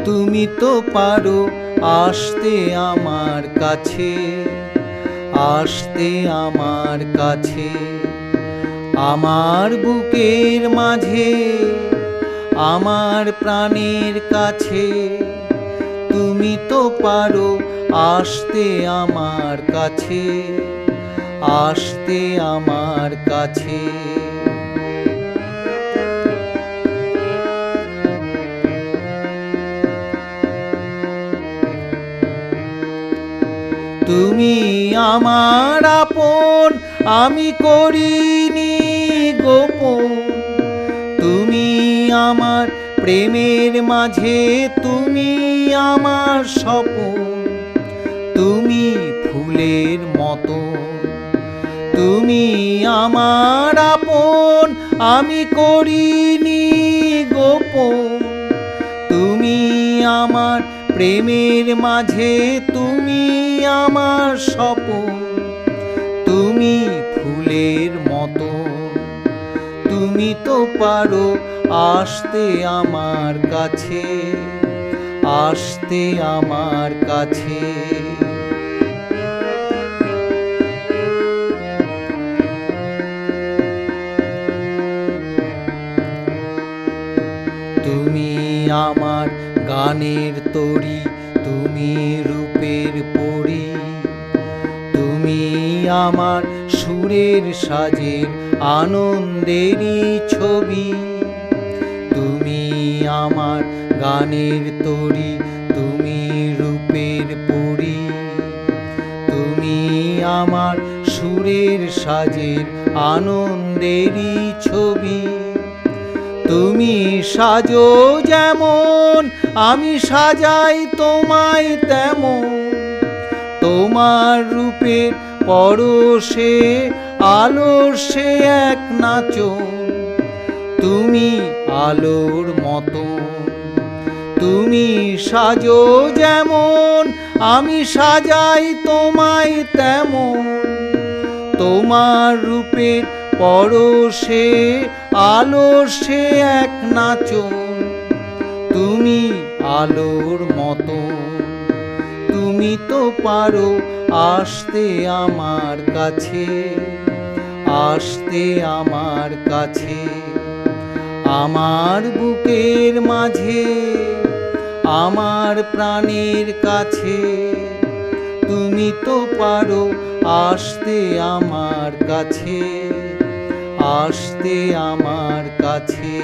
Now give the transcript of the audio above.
তুমি তো পারো আসতে আমার কাছে, আসতে আমার কাছে। আমার বুকের মাঝে, আমার প্রাণের কাছে, তুমি তো পারো আসতে আমার কাছে, আসতে আমার কাছে। তুমি আমার আপন, আমি করিনি গোপন। তুমি আমার প্রেমের মাঝে, তুমি আমার স্বপন। তুমি ফুলের মতো, তুমি আমার আপন, আমি করিনি গোপন। তুমি আমার প্রেমের মাঝে, তুমি আমার স্বপন। তুমি ফুলের মতো, তুমি তো পারো আসতে আমার কাছে, আসতে আমার কাছে। তুমি আমার গানের তরী, তুমি রূপের পরী। তুমি আমার সুরের সাজের আনন্দেরই ছবি। তুমি আমার গানের তরী, তুমি রূপের পরী। তুমি আমার সুরের সাজের আনন্দেরই ছবি। তুমি সাজো যেমন, আমি সাজাই তোমায় তেমন। তোমার রূপের পরশে আলোর সে এক নাচন। তুমি আলোর মতন, তুমি সাজো যেমন, আমি সাজাই তোমায় তেমন। তোমার রূপের পরশে আলোর সে এক নাচন। তুমি আলোর মতন, তুমি তো পারো আসতে আমার কাছে, আসতে আমার কাছে। আমার বুকের মাঝে, আমার প্রাণের কাছে, তুমি তো পারো আসতে আমার কাছে, আসতে আমার কাছে।